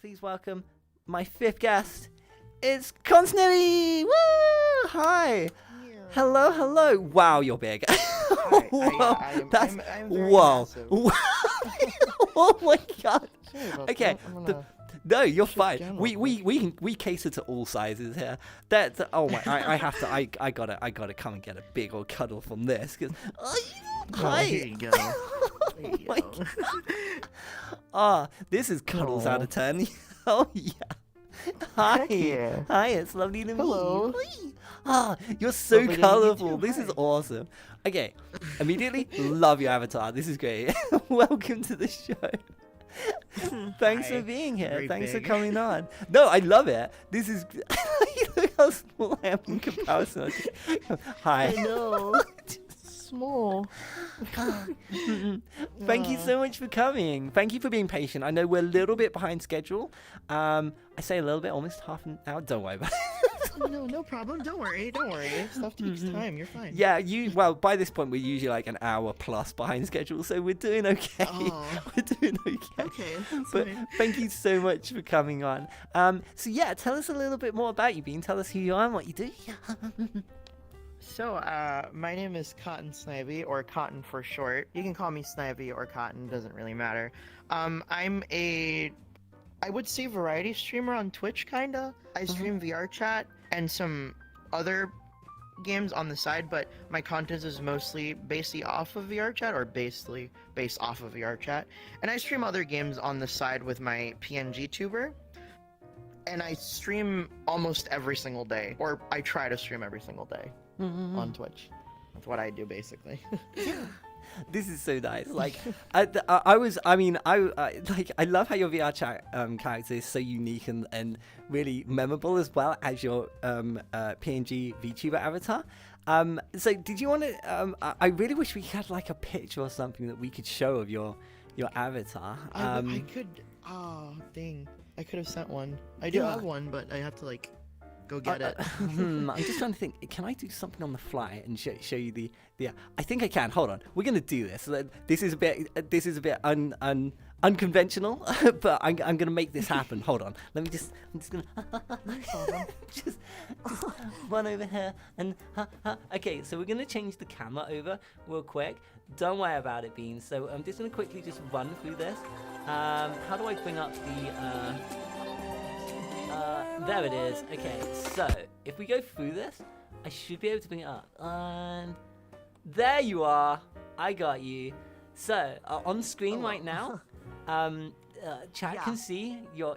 Please welcome my fifth guest. It's CottonSnivy! Woo! Hi! Hello, hello. Wow, you're big. Whoa, that's I'm very whoa. massive. Oh my god. Sorry about Okay, that. I'm gonna no, you're shift fine. down We real we cater to all sizes here. That's oh my. I have to. I gotta come and get a big old cuddle from this because. Hi. here you go. There you my go. This is cuddles out Aw. of 10. Oh yeah. Hi. Heck yeah. Hi, it's lovely to Hello. meet you. You're so Lovely to meet you colorful. too. This is Hi. awesome. Okay, immediately love your avatar. This is great. Welcome to the show. Thanks for Hi. being here. Very Thanks for big. coming on. No, I love it. This is. Look how small I am in comparison. Hi. I know. Small. Thank you so much for coming. Thank you for being patient. I know we're a little bit behind schedule. I say a little bit, almost half an hour. Don't worry about it. No problem. Don't worry. Stuff takes time. You're fine. Yeah, well, by this point, we're usually like an hour plus behind schedule, so we're doing okay. Oh. We're doing okay. Okay. That's But fine. thank you so much for coming on. So yeah, tell us a little bit more about you, Bean. Tell us who you are and what you do. So, my name is CottonSnivy, or Cotton for short. You can call me Snivy or Cotton, doesn't really matter. I'm I would say variety streamer on Twitch, kinda. I stream VRChat and some other games on the side, but my content is mostly based off of VRChat, or basically based off of VRChat. And I stream other games on the side with my PNG tuber. And I stream almost every single day, or I try to stream every single day on Twitch. That's what I do, basically. This is so nice. Like, I love how your VR chat character is so unique and really memorable, as well as your PNG VTuber avatar. So did you want to? I really wish we had like a picture or something that we could show of your avatar. I could. Oh, dang. I could have sent one. I do Yeah. have one, but I have to, like, go get it. I'm just trying to think. Can I do something on the fly and show you the? I think I can. Hold on. We're gonna do this. This is a bit unconventional, but I'm gonna make this happen. Hold on. I'm just gonna just run over here and okay. So we're gonna change the camera over real quick. Don't worry about it, Beans. So I'm just gonna quickly just run through this. How do I bring up the? There it is. Okay, so if we go through this, I should be able to bring it up. And there you are. I got you. So on screen right now, chat can see your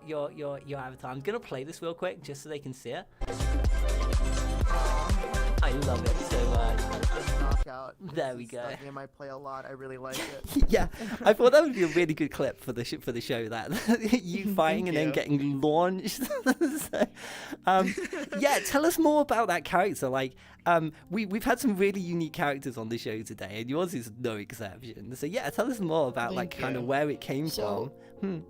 avatar. I'm gonna play this real quick just so they can see it. I love it so much. Knockout. There we go. That game I play a lot. I really like it. Yeah, I thought that would be a really good clip for the show. That you fighting and then you. getting launched. So, yeah, tell us more about that character. Like, we've had some really unique characters on the show today, and yours is no exception. So yeah, tell us more about Thank like kind of you. where it came So- from.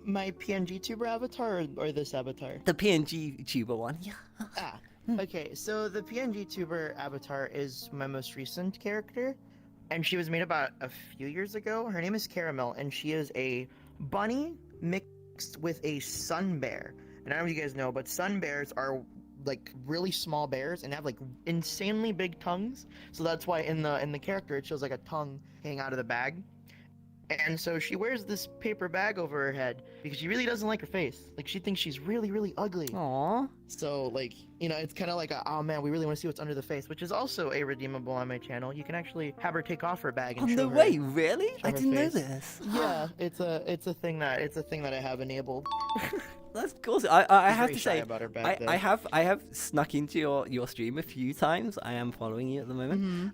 My PNG tuber avatar, or this avatar? The PNG tuber one. Yeah. Ah, okay, so the PNG tuber avatar is my most recent character, and she was made about a few years ago. Her name is Caramel, and she is a bunny mixed with a sun bear. And I don't know if you guys know, but sun bears are like really small bears and have like insanely big tongues. So that's why in the character it shows like a tongue hanging out of the bag. And so she wears this paper bag over her head because she really doesn't like her face. Like, she thinks she's really, really ugly. Aww. So, like, you know, it's kind of like oh man, we really want to see what's under the face, which is also a redeemable on my channel. You can actually have her take off her bag and On show the her. way, really? I her didn't know face. this. Yeah, it's a thing that I have enabled. That's cool. I have Very to shy say, about her bag, I though. have snuck into your stream a few times. I am following you at the moment.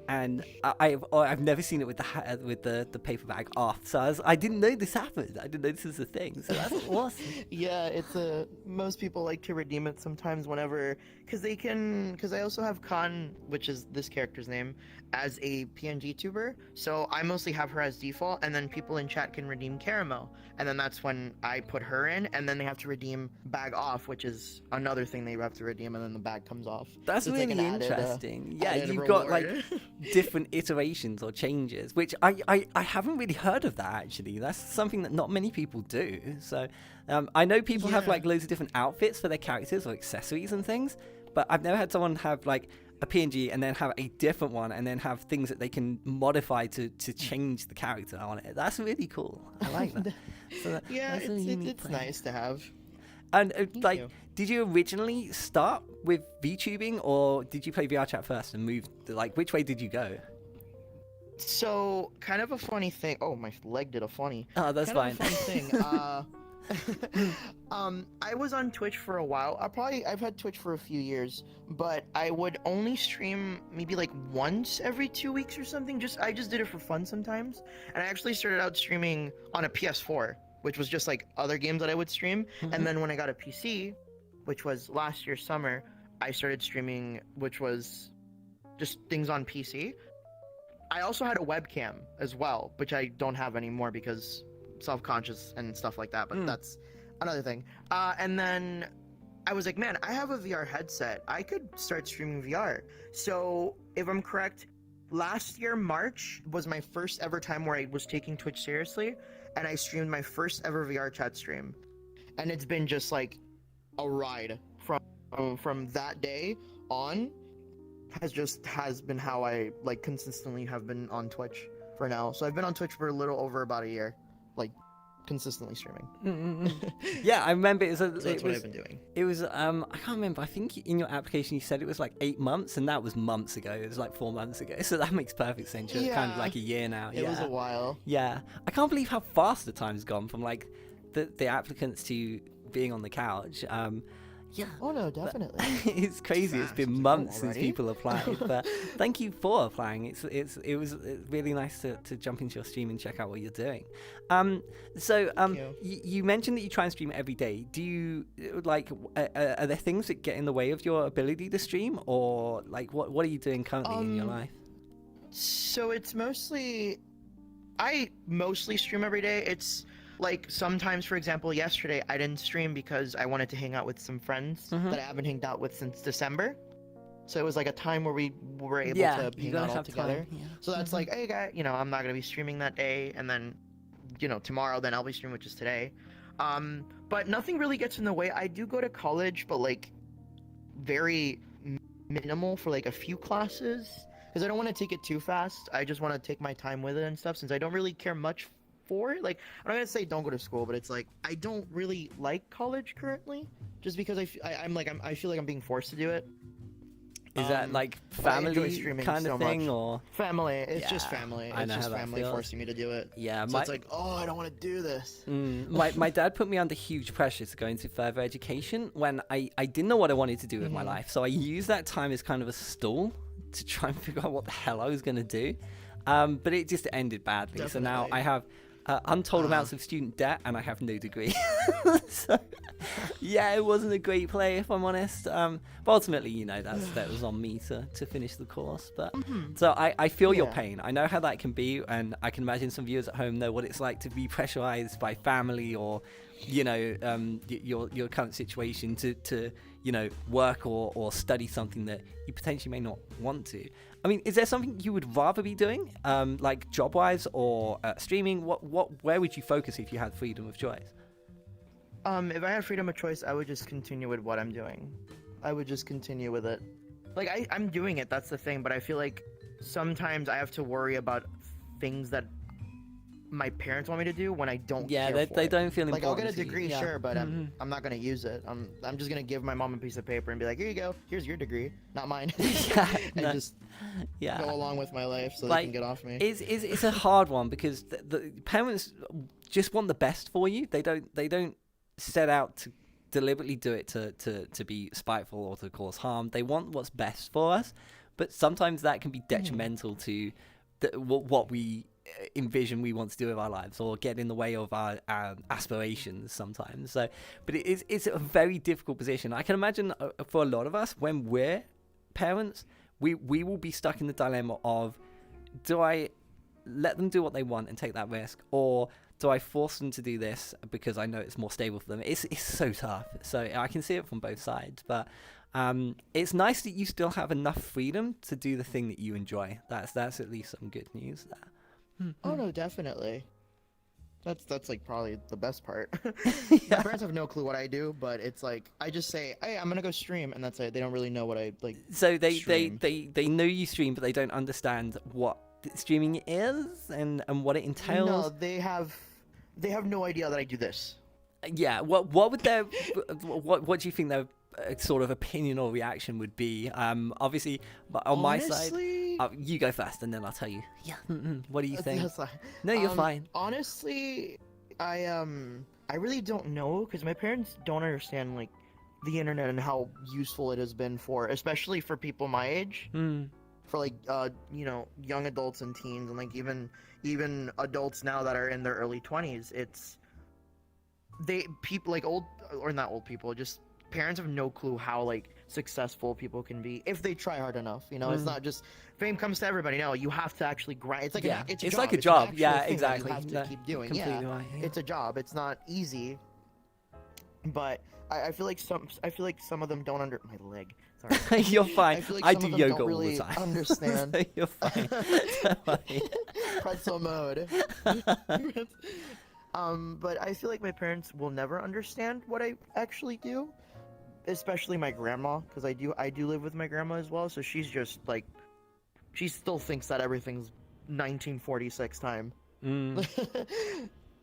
And I've never seen it with the paper bag off. So I didn't know this happened. I didn't know this was a thing. So that's awesome. Yeah, most people like to redeem it sometimes whenever, because I also have Khan, which is this character's name, as a PNG tuber. So I mostly have her as default, and then people in chat can redeem Caramel, and then that's when I put her in, and and then they have to redeem bag off, which is another thing they have to redeem, and then the bag comes off. That's So it's really like an interesting. added You've got like reward. different iterations or changes, which I haven't really heard of that actually. That's something that not many people do. So I know people have Yeah. like loads of different outfits for their characters or accessories and things, but I've never had someone have like a PNG and then have a different one and then have things that they can modify to change the character on it. That's really cool. I like that. Yeah, that's a unique it's play. nice to have. And like, you. did you originally start with VTubing or did you play VRChat first and move? Like, which way did you go? So, kind of a funny thing. Oh, my leg did a funny. Oh, that's Kind fine. of a funny thing. I was on Twitch for a while. I've had Twitch for a few years, but I would only stream maybe like once every 2 weeks or something. I just did it for fun sometimes. And I actually started out streaming on a PS4, which was just like other games that I would stream. And then when I got a PC, which was last year summer, I started streaming, which was just things on PC. I also had a webcam as well, which I don't have anymore because self-conscious and stuff like that, but that's another thing. And then I was like, man, I have a VR headset. I could start streaming VR. So if I'm correct, last year, March was my first ever time where I was taking Twitch seriously, and I streamed my first ever VRChat stream. And it's been just like a ride from that day on. Has been how I like consistently have been on Twitch for now. So I've been on Twitch for a little over about a year, like consistently streaming. Yeah, I remember it was. So that's what I've been doing. It was. I can't remember. I think in your application you said it was like 8 months, and that was months ago. It was like 4 months ago. So that makes perfect sense. It's kind of Yeah. like a year now. It was a while. Yeah, I can't believe how fast the time's gone from like the applicants to being on the couch. Yeah. Oh no, definitely. It's crazy. It's Fast. been It's like, months oh, since already? people applied, but thank you for applying. It was really nice to jump into your stream and check out what you're doing. You mentioned that you try and stream every day. Do you like? Are there things that get in the way of your ability to stream, or like what are you doing currently in your life? So it's I mostly stream every day. It's like sometimes, for example, yesterday I didn't stream because I wanted to hang out with some friends that I haven't hanged out with since December. So it was like a time where we were able to you hang out gotta all have together. time, yeah. So that's like, hey guy, I'm not gonna be streaming that day, and then, tomorrow then I'll be streaming, which is today. But nothing really gets in the way. I do go to college, but like very minimal for like a few classes because I don't want to take it too fast. I just want to take my time with it and stuff since I don't really care much for it. Like, I'm not gonna say don't go to school, but it's like I don't really like college currently, just because I feel like I'm being forced to do it. Is that like but I enjoy family streaming kind so of thing, much. or Family? It's just Yeah, family. I It's know just how that family feels. forcing me to do it. yeah, So it's like, oh, I don't want to do this. my dad put me under huge pressure to go into further education when I didn't know what I wanted to do with my life. So I used that time as kind of a stall to try and figure out what the hell I was going to do. But it just ended badly. So now Definitely. I have untold amounts of student debt and I have no degree. So yeah, it wasn't a great play if I'm honest. But ultimately, that was on me to finish the course. But so I feel your Yeah. pain. I know how that can be, and I can imagine some viewers at home know what it's like to be pressurized by family or your current situation to work or study something that you potentially may not want to. I mean, is there something you would rather be doing, like job-wise or streaming? Where would you focus if you had freedom of choice? If I had freedom of choice, I would just continue with what I'm doing. I would just continue with it. Like, I'm doing it, that's the thing, but I feel like sometimes I have to worry about things that my parents want me to do when I don't care for they it. don't feel Like, important. I'll get a to you. degree, Yeah. sure, but I'm not gonna use it. I'm just gonna give my mom a piece of paper and be like, here you go, here's your degree, not mine. And no. just Yeah. go along with my life so Like, they can get off me. It's a hard one because the parents just want the best for you. They don't set out to deliberately do it to be spiteful or to cause harm. They want what's best for us, but sometimes that can be detrimental to what we envision we want to do with our lives or get in the way of our aspirations sometimes. So, but it's a very difficult position. I can imagine for a lot of us when we're parents, we will be stuck in the dilemma of, do I let them do what they want and take that risk, or do do I force them to do this because I know it's more stable for them? It's so tough. So I can see it from both sides, but it's nice that you still have enough freedom to do the thing that you enjoy. That's at least some good news there. Oh no, definitely. That's like probably the best part. Yeah. My parents have no clue what I do, but it's like I just say, "Hey, I'm gonna go stream," and that's it. They don't really know what I like. So they stream. know you stream, but they don't understand what streaming is and what it entails. No, they have no idea that I do this. Yeah. What would their what do you think their sort of opinion or reaction would be? Obviously, on my side, you go first, and then I'll tell you. Yeah. What do you think? No, you're fine. Honestly, I really don't know because my parents don't understand like the internet and how useful it has been for, especially for people my age. For like young adults and teens, and like even adults now that are in their early 20s. It's people like old or not old people, just parents have no clue how like successful people can be if they try hard enough. It's not just fame comes to everybody. No, you have to actually grind. It's like it's like a job. It's Yeah, thing exactly. that you have to keep doing. Completely right, yeah. It's a job. It's not easy. But I feel like some of them don't my leg. Sorry. You're fine. Like I do yoga don't really all the time. Understand. So you're fine. Pretzel mode. But I feel like my parents will never understand what I actually do, especially my grandma, because I do live with my grandma as well. So she's just like, she still thinks that everything's 1946 time.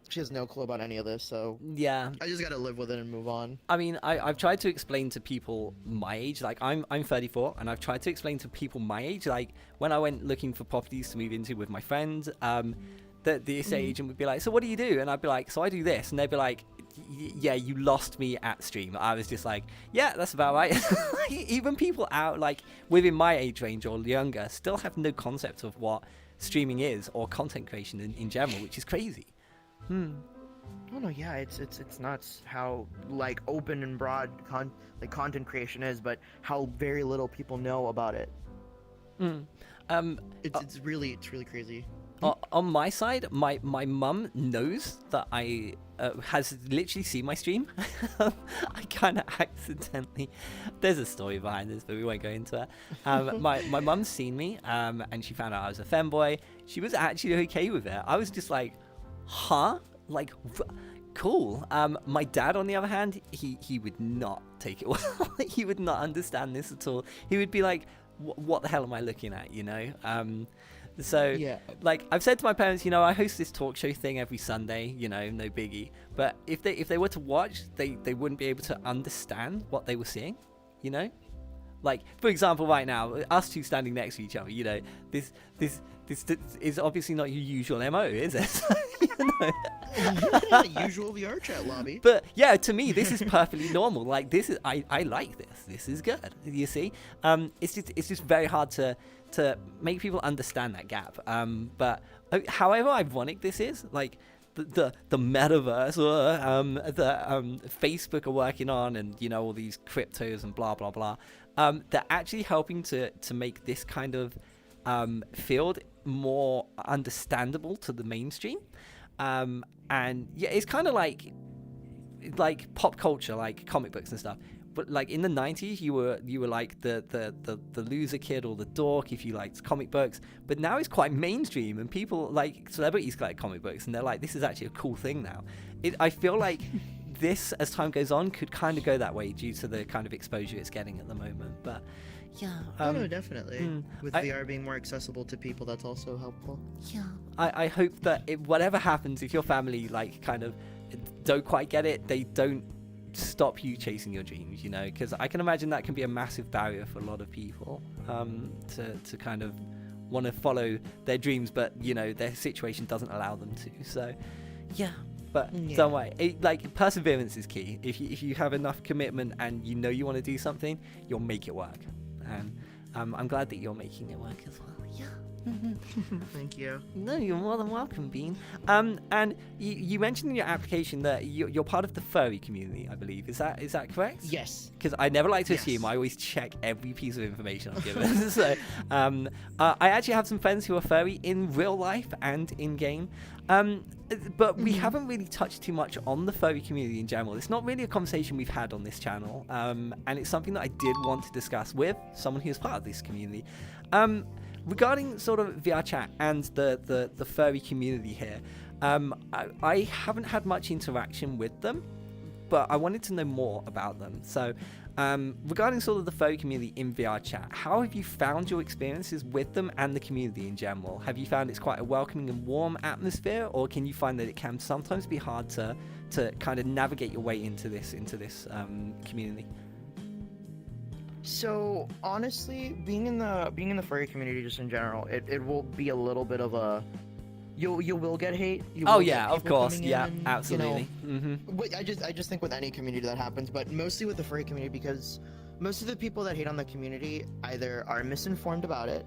She has no clue about any of this, so yeah, I just gotta live with it and move on. I mean, I've tried to explain to people my age, like I'm 34, and I've tried to explain to people my age, like when I went looking for properties to move into with my friends, the estate agent would be like, so what do you do? And I'd be like, so I do this, and they'd be like, yeah, you lost me at stream. I was just like, yeah, that's about right. Even people out like within my age range or younger still have no concept of what streaming is or content creation in general, which is crazy. Oh no, yeah, it's nuts how like open and broad content creation is, but how very little people know about it. It's really crazy. On my side, my mum knows that I has literally seen my stream. I kind of accidentally. There's a story behind this, but we won't go into it. My mum's seen me, and she found out I was a femboy. She was actually okay with it. I was just like, huh? Like, cool. My dad, on the other hand, he would not take it well. He would not understand this at all. He would be like, what the hell am I looking at, So, yeah. Like, I've said to my parents, I host this talk show thing every Sunday, no biggie. But if they were to watch, they wouldn't be able to understand what they were seeing, Like, for example, right now, us two standing next to each other, this is obviously not your usual MO, is it? Usual VRChat lobby. But yeah, to me, this is perfectly normal. Like, this is I like this. This is good. You see, it's just very hard to make people understand that gap. But however ironic this is, like the metaverse, the Facebook are working on, and all these cryptos and blah blah blah. They're actually helping to make this kind of field more understandable to the mainstream. And yeah, it's kind of like pop culture, like comic books and stuff. But like in the 90s, you were like the loser kid or the dork if you liked comic books. But now it's quite mainstream, and people like celebrities collect comic books, and they're like, this is actually a cool thing now. I feel like this, as time goes on, could kind of go that way due to the kind of exposure it's getting at the moment. But yeah, no, definitely. With VR being more accessible to people, that's also helpful. Yeah, I hope that whatever happens, if your family like kind of don't quite get it, they don't stop you chasing your dreams, because I can imagine that can be a massive barrier for a lot of people, to kind of want to follow their dreams, but their situation doesn't allow them to. So yeah, but don't worry, perseverance is key. If you have enough commitment and you want to do something, you'll make it work. And I'm glad that you're making it work as well. Yeah. Thank you. No, you're more than welcome, Bean. And you mentioned in your application that you're part of the furry community, I believe. Is that correct? Yes. Because I never like to Yes. assume. I always check every piece of information I'm given. So, I actually have some friends who are furry in real life and in game. But we haven't really touched too much on the furry community in general. It's not really a conversation we've had on this channel, and it's something that I did want to discuss with someone who's part of this community. Regarding sort of VRChat and the furry community here, I haven't had much interaction with them, but I wanted to know more about them. So, regarding sort of the furry community in VRChat, how have you found your experiences with them and the community in general? Have you found it's quite a welcoming and warm atmosphere, or can you find that it can sometimes be hard to kind of navigate your way into this community? So honestly, being in the furry community just in general, it will be a little bit of a you will get hate. Oh yeah, of course, yeah, absolutely. I just think with any community that happens, but mostly with the furry community, because most of the people that hate on the community either are misinformed about it,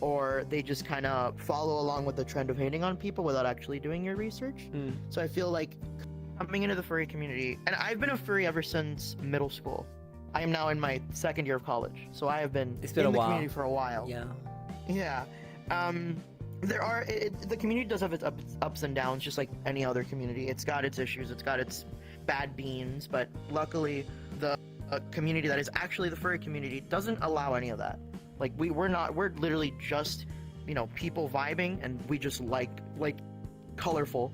or they just kind of follow along with the trend of hating on people without actually doing your research. So I feel like coming into the furry community, and I've been a furry ever since middle school. I am now in my second year of college, so I have been in the community for a while. Yeah. The community does have its ups and downs, just like any other community. It's got its issues, it's got its bad beans, but luckily the community that is actually the furry community doesn't allow any of that. Like we're literally just, people vibing, and we just like colorful,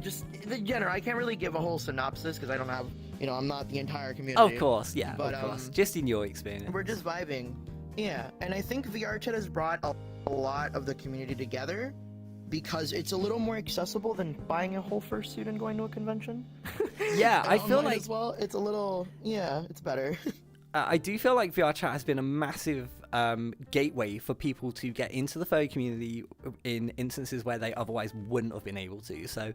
just the genre. I can't really give a whole synopsis because I don't have, I'm not the entire community. Of course, yeah, but, of course. Just in your experience. We're just vibing. Yeah, and I think VRChat has brought a lot of the community together because it's a little more accessible than buying a whole fursuit and going to a convention. Yeah, I feel like as well, it's a little, it's better. I do feel like VRChat has been a massive gateway for people to get into the furry community in instances where they otherwise wouldn't have been able to. So,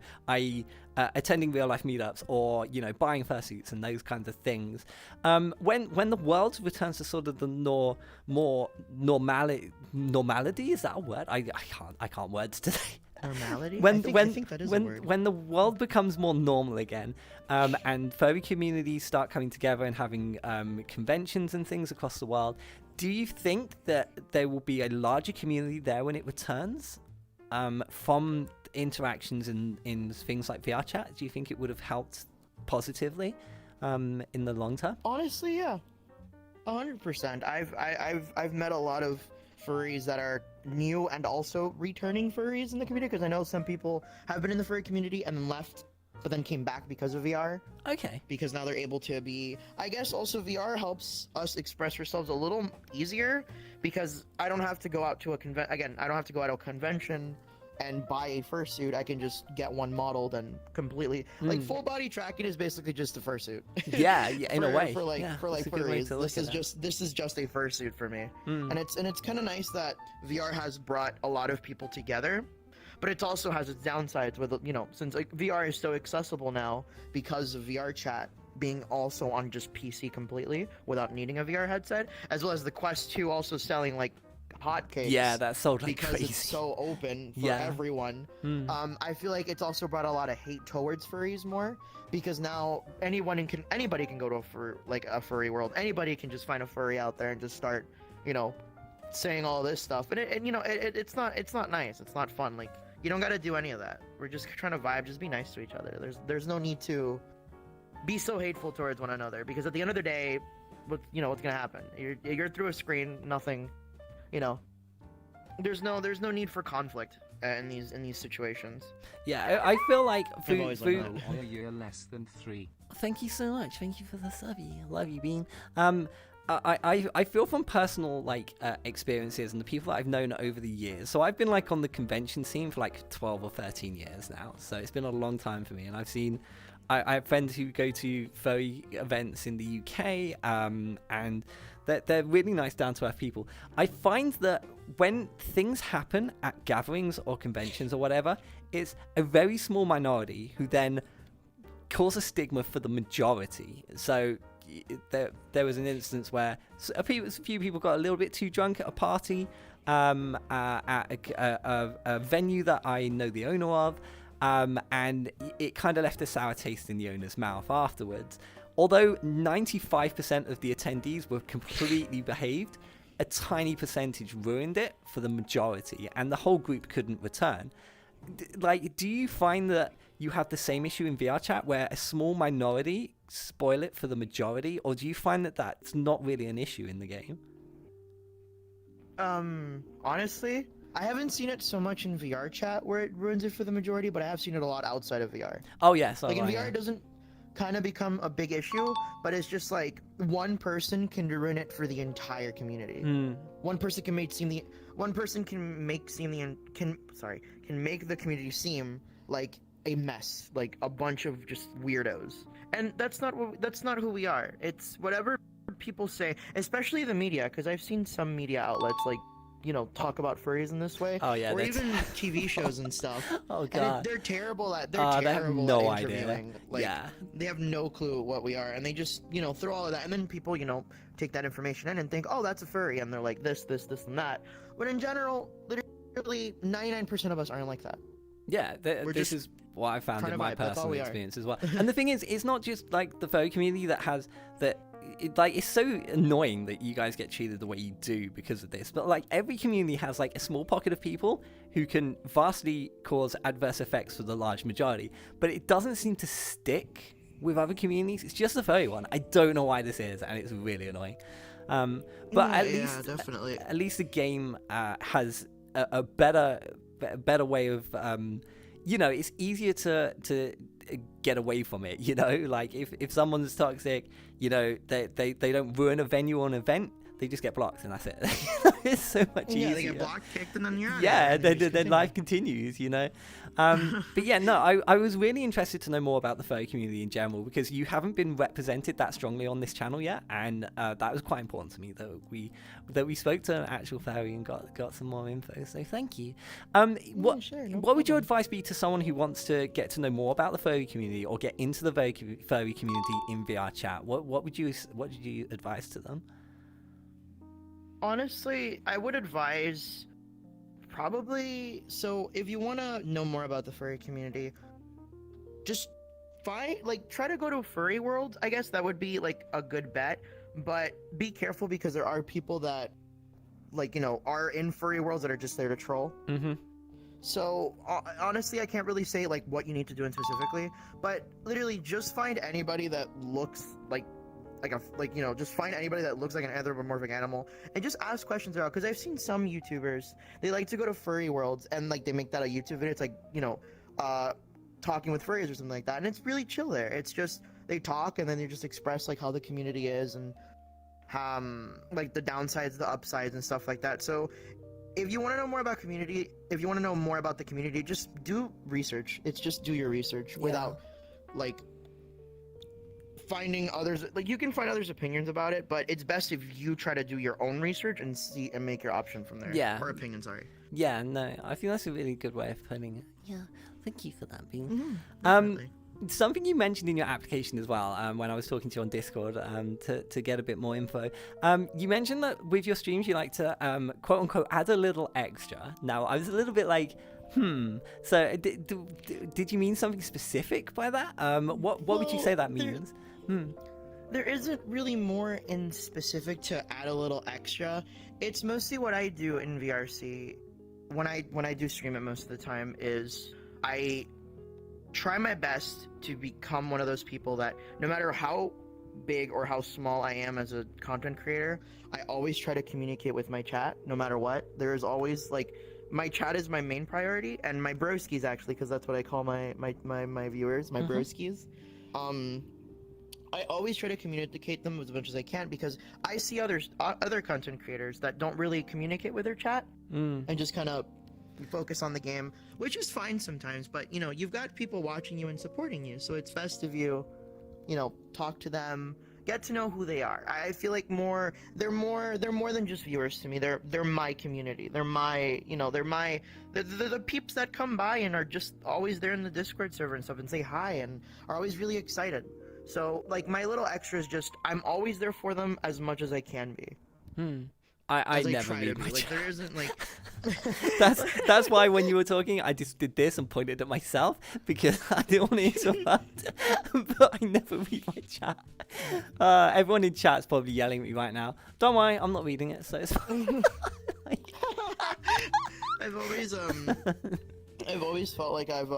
attending real life meetups, or buying fursuits and those kinds of things. When the world returns to sort of the more normality, is that a word? I can't words today. Normality? I think that is a word. When the world becomes more normal again, and furry communities start coming together and having conventions and things across the world, do you think that there will be a larger community there when it returns from interactions in things like VRChat? Do you think it would have helped positively in the long term? Honestly, yeah, 100%. I've met a lot of furries that are new and also returning furries in the community, because I know some people have been in the furry community and then left, but then came back because of VR. Okay. Because now they're able to be, I guess also VR helps us express ourselves a little easier, because I don't have to go out to a I don't have to go out to a convention and buy a fursuit. I can just get one modeled and completely like full body tracking is basically just a fursuit. Yeah, in a way. For furries, this is just a fursuit for me. And it's kind of nice that VR has brought a lot of people together, but it also has its downsides with, since VR is so accessible now because of VRChat being also on just PC completely without needing a VR headset, as well as the Quest 2 also selling like hotcakes. Yeah, that sold like because crazy. It's so open for everyone. I feel like it's also brought a lot of hate towards furries more, because now anybody can go to a furry world. Anybody can just find a furry out there and just start, saying all this stuff. And it's not nice. It's not fun. Like, you don't got to do any of that. We're just trying to vibe. Just be nice to each other. There's no need to be so hateful towards one another, because at the end of the day, what's gonna happen? You're through a screen. Nothing. There's no need for conflict in these situations. Yeah, I feel like through a year less than 3. Thank you so much. Thank you for the subby. Love you, Bean. I feel from personal experiences and the people that I've known over the years. So I've been on the convention scene for 12 or 13 years now. So it's been a long time for me, and I have friends who go to furry events in the UK, and they're really nice, down-to-earth people. I find that when things happen at gatherings or conventions or whatever, it's a very small minority who then cause a stigma for the majority. So, there was an instance where a few people got a little bit too drunk at a party at a venue that I know the owner of, and it kind of left a sour taste in the owner's mouth afterwards. Although 95% of the attendees were completely behaved, a tiny percentage ruined it for the majority, and the whole group couldn't return. Like, do you find that you have the same issue in VRChat where a small minority spoil it for the majority, or do you find that that's not really an issue in the game? Honestly, I haven't seen it so much in VRChat where it ruins it for the majority, but I have seen it a lot outside of VR. Oh yes, like in VR, it doesn't kind of become a big issue, but it's just like one person can ruin it for the entire community. One person can make the community seem like a mess, like a bunch of just weirdos, and that's not who we are. It's whatever people say, especially the media, because I've seen some media outlets like, you know, talk about furries in this way. Oh yeah, or even TV shows and stuff. Oh god, and they're terrible at. They have no at interviewing. idea. Like, yeah, they have no clue what we are, and they just, you know, throw all of that, and then people, you know, take that information in and think, oh, that's a furry, and they're like this, and that. But in general, literally 99% of us aren't like that. Yeah, this is what I found in my personal experience as well. And the thing is, it's not just like the furry community that has that. It's so annoying that you guys get treated the way you do because of this, but like every community has like a small pocket of people who can vastly cause adverse effects for the large majority, but it doesn't seem to stick with other communities. It's just the furry one. I don't know why this is, and it's really annoying. But at least the game has a better way of you know, it's easier to get away from it, you know, like if someone's toxic, you know, they don't ruin a venue or an event, they just get blocked and that's it. It's so much easier. Yeah, they get blocked, kicked, and then you're out. Yeah, then life continues, you know. But yeah, no, I was really interested to know more about the furry community in general, because you haven't been represented that strongly on this channel yet, and that was quite important to me that we spoke to an actual furry and got some more info. So thank you. What would your advice be to someone who wants to get to know more about the furry community or get into the furry community in VRChat? What would you advise to them? Honestly, I would advise probably, so if you want to know more about the furry community, just try to go to Furry World. I guess that would be like a good bet, but be careful because there are people that, like, you know, are in Furry Worlds that are just there to troll. So honestly, I can't really say like what you need to do in specifically, but literally just find anybody that looks just find anybody that looks like an anthropomorphic animal and just ask questions about, because I've seen some YouTubers, they like to go to Furry Worlds and like they make that a YouTube video. It's like, you know, talking with furries or something like that, and it's really chill there. It's just they talk and then they just express like how the community is and like the downsides, the upsides, and stuff like that. So if you want to know more about the community, just do research. It's just do your research without like finding others. Like, you can find others' opinions about it, but it's best if you try to do your own research and see and make your option from there. Yeah. Or opinion, sorry. Yeah, no, I think that's a really good way of putting it. Yeah, thank you for that, Bean. Something you mentioned in your application as well, when I was talking to you on Discord, to get a bit more info. You mentioned that with your streams you like to quote unquote add a little extra. Now, I was a little bit like, so did you mean something specific by that? What would you say that means? There isn't really more in specific to add a little extra. It's mostly what I do in VRC when I do stream it most of the time is I try my best to become one of those people that no matter how big or how small I am as a content creator, I always try to communicate with my chat no matter what. There is always like, my chat is my main priority, and my broskies actually, because that's what I call my viewers, my broskies. I always try to communicate them as much as I can, because I see other content creators that don't really communicate with their chat and just kind of focus on the game, which is fine sometimes, but you know, you've got people watching you and supporting you, so it's best if you know, talk to them, get to know who they are. I feel like they're more than just viewers to me. They're my community. They're my, you know, they're the peeps that come by and are just always there in the Discord server and stuff and say hi and are always really excited. So like my little extras, just I'm always there for them as much as I can be. I As I never try to read be. my Like chat. there isn't like. That's why when you were talking, I just did this and pointed at myself because I didn't want to interrupt. But I never read my chat. Everyone in chat's probably yelling at me right now. Don't worry, I'm not reading it, so it's fine. I've always felt like I've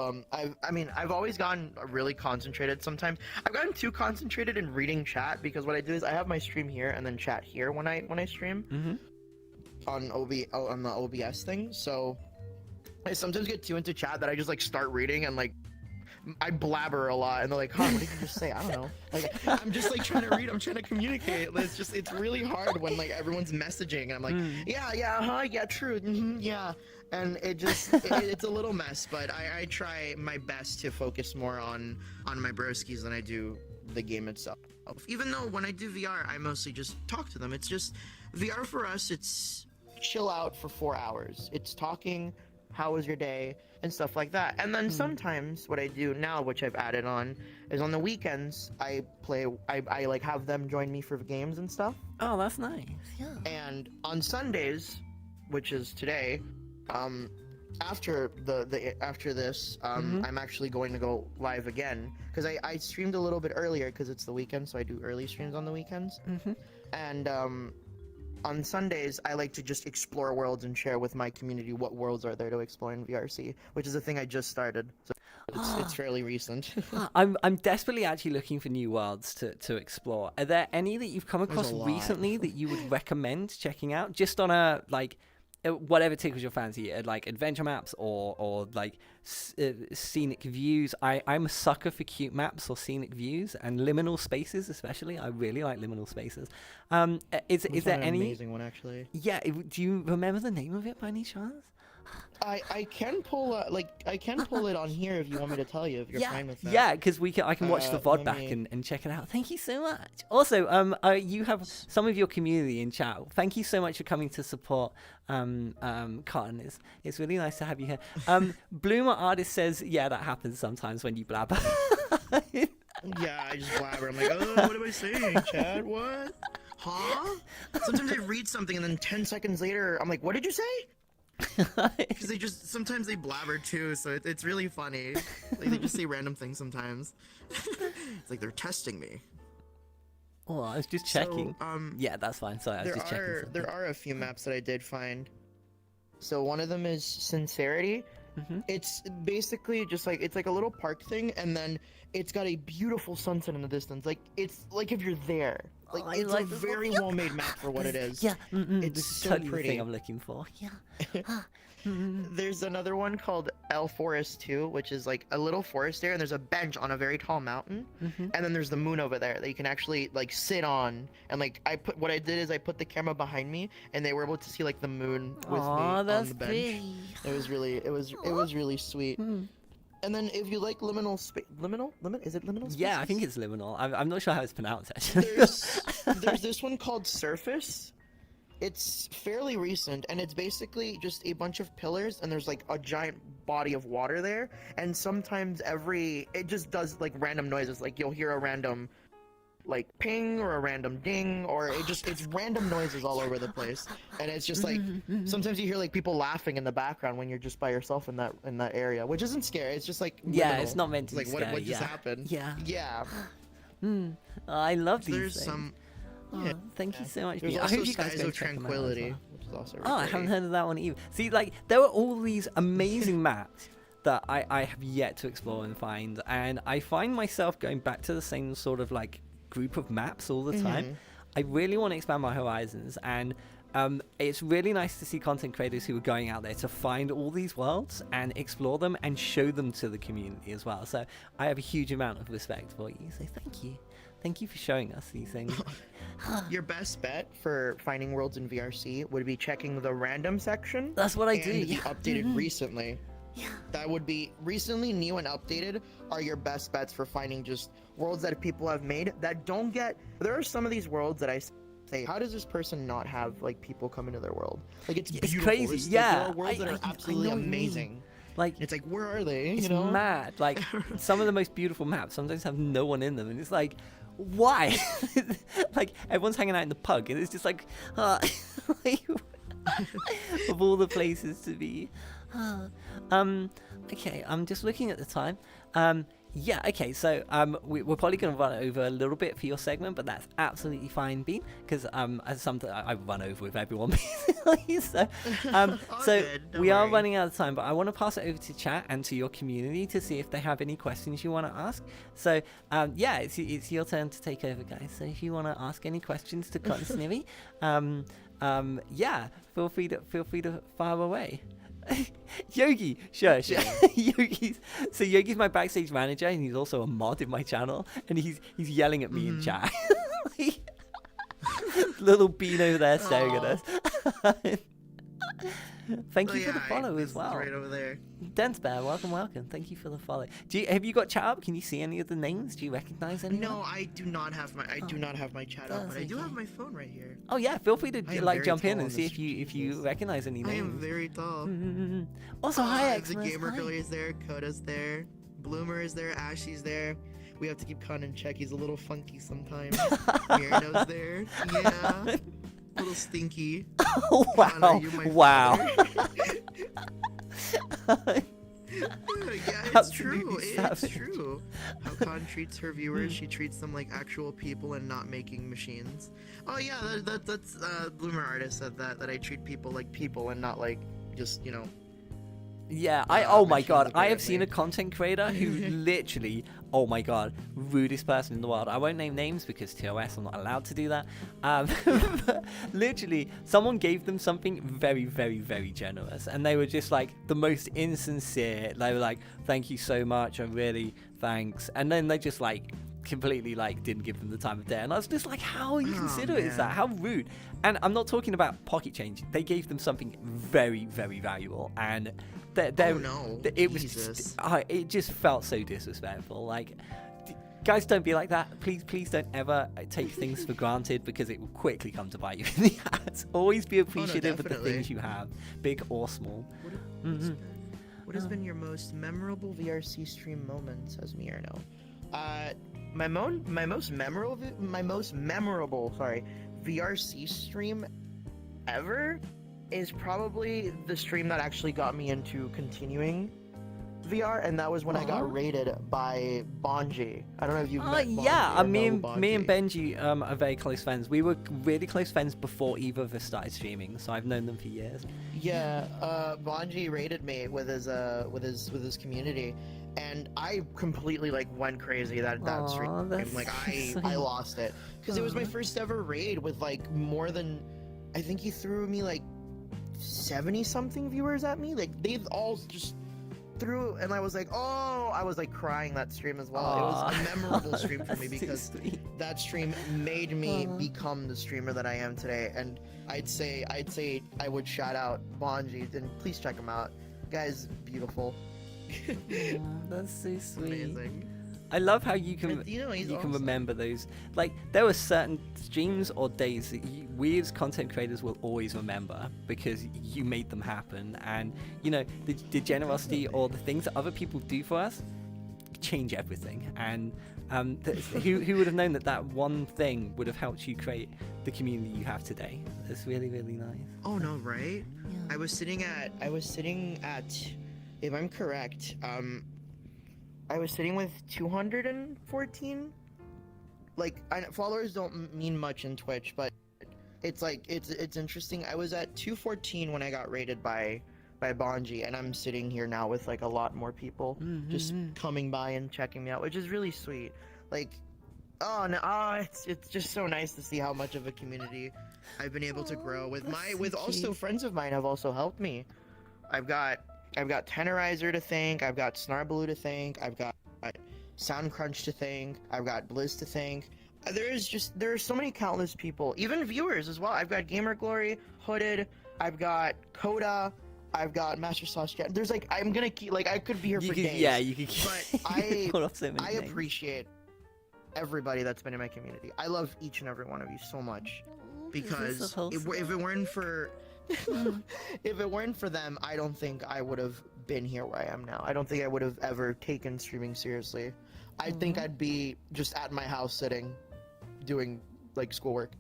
always gotten really concentrated. Sometimes I've gotten too concentrated in reading chat because what I do is I have my stream here and then chat here when I stream on the OBS thing. So I sometimes get too into chat that I just like start reading and like I blabber a lot, and they're like, "Huh, what did you just say?" I don't know. Like, I'm just like trying to read. I'm trying to communicate. It's really hard when like everyone's messaging, and I'm like, yeah, true, yeah, and it's a little mess. But I try my best to focus more on my broskies than I do the game itself. Even though when I do VR, I mostly just talk to them. It's just VR for us. It's chill out for 4 hours. It's talking. How was your day? And stuff like that. And then sometimes what I do now, which I've added on, is on the weekends I like have them join me for games and stuff. Oh, that's nice. Yeah. And on Sundays, which is today, after this, I'm actually going to go live again because I streamed a little bit earlier because it's the weekend, so I do early streams on the weekends. And on Sundays, I like to just explore worlds and share with my community what worlds are there to explore in VRC, which is a thing I just started. So it's fairly recent. I'm desperately actually looking for new worlds to explore. Are there any that you've come across recently that you would recommend checking out? Just on a like whatever tickles your fancy, like adventure maps or like scenic views. I'm a sucker for cute maps or scenic views and liminal spaces, especially. I really like liminal spaces. Is there any amazing one actually? Yeah, do you remember the name of it by any chance? I can pull it on here if you want me to tell you if you're fine with that. Yeah, because I can watch the VOD back and check it out. Thank you so much. Also, you have some of your community in chat. Thank you so much for coming to support Cotton. It's really nice to have you here. Bloomer Artist says, yeah, that happens sometimes when you blabber. Yeah, I just blabber. I'm like, oh, what am I saying, Chad? What? Huh? Sometimes I read something and then 10 seconds later, I'm like, what did you say? Because sometimes they blabber too, so it's really funny. Like they just say random things sometimes. It's like they're testing me. Oh, I was just checking. So, yeah, that's fine. Sorry, I was just checking something. There are a few maps that I did find. So one of them is Sincerity. It's basically just like it's like a little park thing, and then it's got a beautiful sunset in the distance. Like it's like if you're there. Like it's like a very well-made map for what it is. Yeah, it's so totally pretty. the thing I'm looking for. Yeah. There's another one called El Forest 2, which is like a little forest there, and there's a bench on a very tall mountain, and then there's the moon over there that you can actually like sit on. And like I put the camera behind me, and they were able to see like the moon with me on the bench. Pretty. It was really sweet. And then if you like liminal is it liminal spaces? Yeah, I think it's liminal. I'm not sure how it's pronounced actually. There's this one called Surface. It's fairly recent, and it's basically just a bunch of pillars, and there's like a giant body of water there, and sometimes it just does like random noises, like you'll hear a random like ping or a random ding, or it's random noises all over the place, and it's just like sometimes you hear like people laughing in the background when you're just by yourself in that area, which isn't scary. It's just like yeah, liminal. it's not meant to be like scary. what just happened. Yeah. I love these There's things. some. Oh, thank you so much. There's I also hope you guys Skies go of check them out as Tranquility, well. which is also. Oh, I haven't heard of that one either. See, like, there are all these amazing maps that I have yet to explore and find, and I find myself going back to the same sort of, like, group of maps all the time. I really want to expand my horizons, and it's really nice to see content creators who are going out there to find all these worlds and explore them and show them to the community as well. So I have a huge amount of respect for you, so thank you. Thank you for showing us these things. Your best bet for finding worlds in VRC would be checking the random section. That's what I do. And the updated recently. Yeah. That would be recently new and updated are your best bets for finding just worlds that people have made that don't get. There are some of these worlds that I say, how does this person not have like people come into their world? Like it's beautiful. Crazy. There are worlds that are absolutely amazing. Like, It's like, where are they? it's You know? mad. Like, some of the most beautiful maps sometimes have no one in them, and it's like, why? Like, everyone's hanging out in the pug, and it's just like, like, of all the places to be. Okay, I'm just looking at the time. Yeah, okay, so we're probably going to run over a little bit for your segment, but that's absolutely fine, Bean, because as something I run over with everyone, basically. So, we are running out of time, but I want to pass it over to chat and to your community to see if they have any questions you want to ask. So, yeah, it's your turn to take over, guys. So if you want to ask any questions to CottonSnivy, yeah, feel free to fire away. Yogi, sure. Yogi's my backstage manager, and he's also a mod in my channel, and he's yelling at me in chat. Little Bean over there staring at us. Thank you for the follow as well. Right over there. Dance Bear, welcome. Thank you for the follow. Have you got chat up? Can you see any of the names? Do you recognize anyone? No, I do not have my chat up, but I do have my phone right here. Oh yeah, feel free to like jump in and see if you recognize any names. I am very tall. Also, hi The Xmas. Gamer Hi. Girl is there, Coda's there, Bloomer is there, Ashley's there. We have to keep Con in check. He's a little funky sometimes. Mirano's there. Yeah. A little stinky. Oh, wow. Connor, you're my Wow. father. Yeah, it's true. Absolutely It's savage. true. How Con treats her viewers, she treats them like actual people and not making machines. Oh yeah, that's Bloomer Artist said that I treat people like people and not like just, you know. Yeah, oh my god, I have apparently. seen a content creator who literally, oh my god, rudest person in the world. I won't name names because TOS, I'm not allowed to do that. But literally, someone gave them something very, very, very generous, and they were just like the most insincere. They were like, "Thank you so much, I really thanks," and then they just like completely like didn't give them the time of day, and I was just like, how inconsiderate is that? How rude. And I'm not talking about pocket change. They gave them something very, very valuable, and it was just, it just felt so disrespectful. Like, guys, don't be like that. Please don't ever take things for granted, because it will quickly come to bite you in the ass. Always be appreciative of the things you have, big or small. What has been your most memorable VRC stream moment, says Mirno? My most memorable VRC stream ever is probably the stream that actually got me into continuing VR, and that was when I got raided by Bonji. I don't know if you've met Bonji. Yeah, me and Bonji. Benji are very close friends. We were really close friends before either of us started streaming, so I've known them for years. Yeah, Bonji raided me with his community, and I completely like went crazy that stream. Like I lost it because it was my first ever raid with like more than, I think he threw me like 70 something viewers at me. Like they've all just threw, and I was like, oh, I was like crying that stream as well. It was a memorable stream for me because that stream made me become the streamer that I am today. And I'd say I would shout out Bonji, and please check him out. Guy's beautiful. That's so sweet. Amazing. I love how you can He's can remember those. Like, there were certain streams or days that we as content creators will always remember because you made them happen, and you know the generosity or the things that other people do for us change everything. And who would have known that one thing would have helped you create the community you have today? It's really, really nice. Oh no, right? Yeah. I was sitting at, if I'm correct, I was sitting with 214. Like, followers don't mean much in Twitch, but it's like it's interesting. I was at 214 when I got raided by Bonji, and I'm sitting here now with like a lot more people just coming by and checking me out, which is really sweet. Like, it's just so nice to see how much of a community I've been able to grow with also friends of mine have also helped me. I've got Tenorizer to thank, I've got Snarbaloo to thank, I've got Soundcrunch to thank, I've got Blizz to thank. There are so many countless people, even viewers as well. I've got Gamer Glory, Hooded, I've got Coda, I've got Master Sauce Chat. There's like, I'm gonna keep, like, I could be here for days. Yeah, you could keep. But I names. appreciate everybody that's been in my community. I love each and every one of you so much, because if it weren't for if it weren't for them, I don't think I would have been here where I am now. I don't think I would have ever taken streaming seriously. I think I'd be just at my house sitting, doing like schoolwork.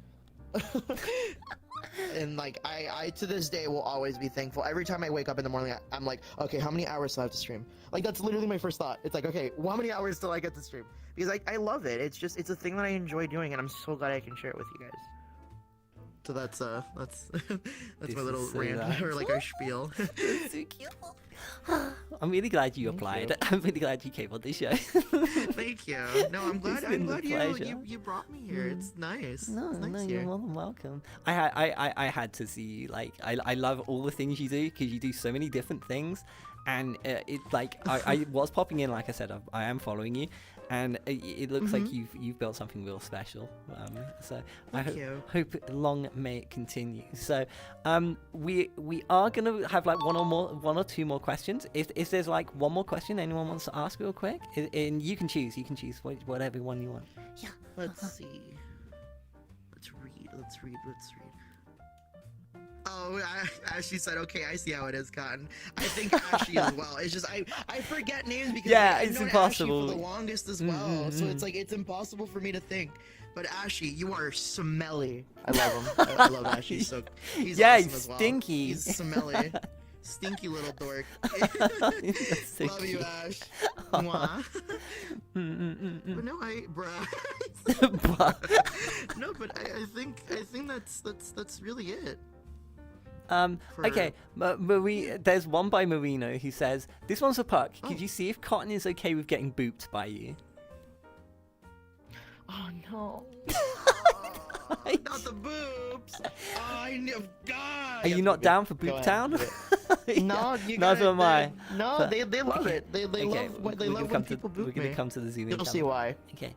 And like I to this day will always be thankful. Every time I wake up in the morning, I'm like, okay, how many hours do I have to stream? Like that's literally my first thought. It's like, okay, how many hours till I get to stream? Because I love it. It's a thing that I enjoy doing, and I'm so glad I can share it with you guys. So that's my little so rant nice. or like our spiel. So cute. I'm really glad you applied. you. I'm really glad you came on the show. Thank you. No, I'm glad. It's I'm been a glad pleasure. you brought me here. It's nice. No, it's nice no, here. you're more than welcome. I had to see you. Like, I love all the things you do because you do so many different things, and it's like I was popping in. Like I said, I am following you, and it looks like you've built something real special. So I hope long may it continue. So we are gonna have like one or two more questions. If there's like one more question anyone wants to ask real quick, and you can choose whatever one you want. Yeah. Let's see. Let's read. Oh, Ashley said, okay, I see how it is, Cotton. I think Ashley as well. It's just, I forget names because I've it's known impossible. Ashley for the longest as well. So it's like, it's impossible for me to think. But Ashley, you are smelly. I love him. I love Ashley. So he's awesome he's as well. stinky. He's smelly. Stinky little dork. So Love you, cute. Ash. Mwah. But no, no, but I think that's really it. Okay, there's one by Marino who says, this one's a puck. Could you see if Cotton is okay with getting booped by you? Oh no. Not the boobs. Oh, I know. God. Are you not down for Boop Town? No, you neither am I. No, But- they love it. They Okay, love when people boop me. We're gonna come to the zoom in. You'll see why. Okay.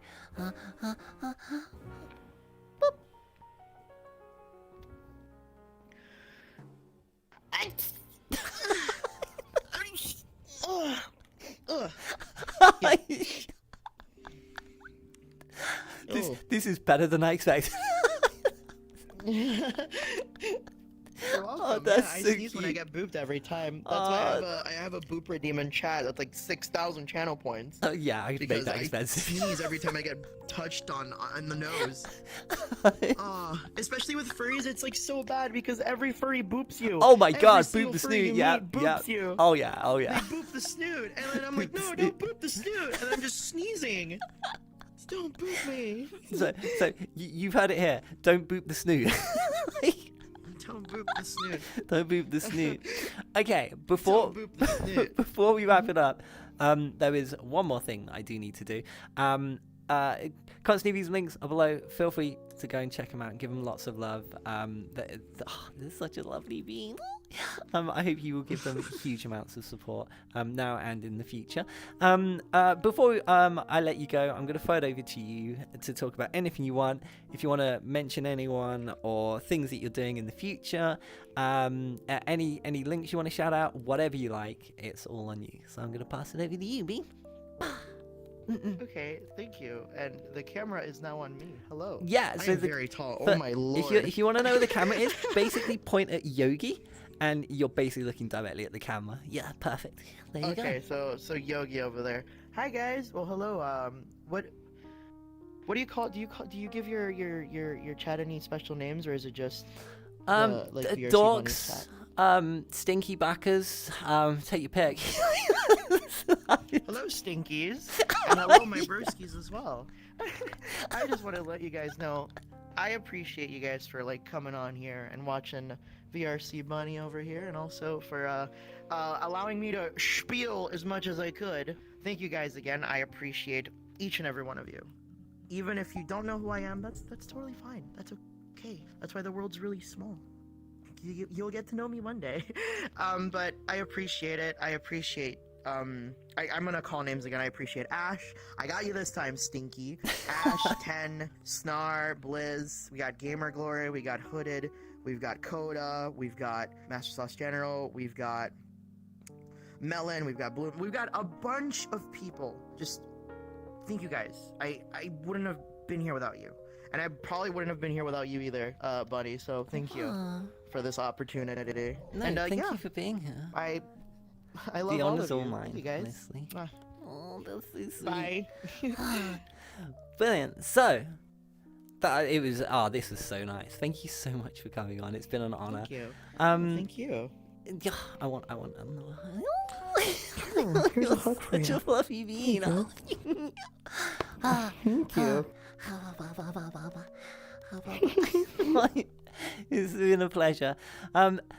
This is better than I expected. You're welcome. Oh, that's I so sneeze when I cute. get booped every time. That's why I have a boop redeem in chat. That's like 6,000 channel points. Oh yeah, I could make Because that I expensive. sneeze every time I get touched on the nose. Especially with furries, it's like so bad because every furry boops you. Oh my Every god, single boop the furry you snoot. Yeah, meet yeah. boops you. Oh yeah, They boop the snoot, and then I'm like, Boop the no, snoot. don't boop the snoot, and I'm just sneezing. Just don't boop me. So you've heard it here. Don't boop the snoot. Don't boop the snoot. Don't boop the snoot. Okay, before Don't boop the snoot. before we wrap it up, there is one more thing I do need to do. CottonSnivy's links are below. Feel free to go and check them out and give them lots of love. This is such a lovely bean. I hope you will give them huge amounts of support now and in the future. Before I let you go, I'm going to throw it over to you to talk about anything you want. If you want to mention anyone or things that you're doing in the future, any links you want to shout out, whatever you like, it's all on you. So I'm going to pass it over to you, Bean. Okay, thank you. And the camera is now on me. Hello. Yeah, I so am very tall. so Oh my lord. If you want to know where the camera is, basically point at Yogi, and you're basically looking directly at the camera. Yeah, perfect. There you Okay, go. so Yogi over there. Hi guys. Well, hello. What do you call? Do you give your chat any special names, or is it just like VRC Dogs, Bunny's chat? stinky backers, take your pick. Hello, Stinkies, and hello, my broskies as well. I just want to let you guys know, I appreciate you guys for like coming on here and watching VRC Bunny over here, and also for allowing me to spiel as much as I could. Thank you guys again. I appreciate each and every one of you. Even if you don't know who I am, that's totally fine. That's okay. That's why the world's really small. You'll get to know me one day. But I appreciate it. I appreciate I'm gonna call names again. I appreciate Ash. I got you this time, Stinky. Ash, 10, Snar, Blizz. We got Gamer Glory. We got Hooded. We've got Coda. We've got Master Sauce General. We've got Melon. We've got Bloom. We've got a bunch of people. Just thank you guys. I wouldn't have been here without you. And I probably wouldn't have been here without you either, Buddy. So thank you for this opportunity. No, and thank yeah, you for being here. I love The all honor's of all you. mine, You guys. honestly. Mwah. Oh, that's so sweet. Bye. Brilliant. So, this was so nice. Thank you so much for coming on. It's been an honor. Thank you. Thank you. Yeah, I want another. Here's a hug for Such you. a fluffy bean. Thank you. It's been a pleasure.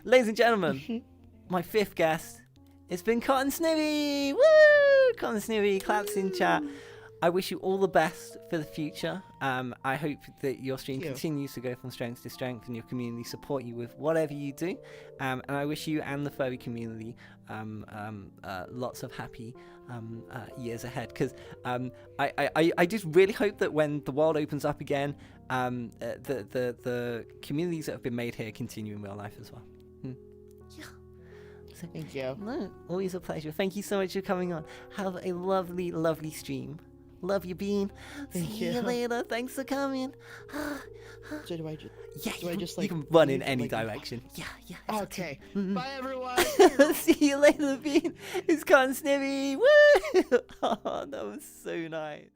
Ladies and gentlemen, my 5th guest, it's been CottonSnivy. Woo! CottonSnivy, claps in chat. I wish you all the best for the future. I hope that your stream Thank you. continues to go from strength to strength and your community support you with whatever you do. And I wish you and the furry community lots of happy years ahead. Because I just really hope that when the world opens up again, the communities that have been made here continue in real life as well. Yeah. So, Thank you. no, always a pleasure. Thank you so much for coming on. Have a lovely, lovely stream. Love you, Bean. Thank See you you. later. Thanks for coming. So do I just? Yeah, Do I just, like, you can run in leave, any like- direction. Yeah. It's Okay. Mhm. Bye, everyone. See you later, Bean. It's CottonSnivy. Woo! Oh, that was so nice.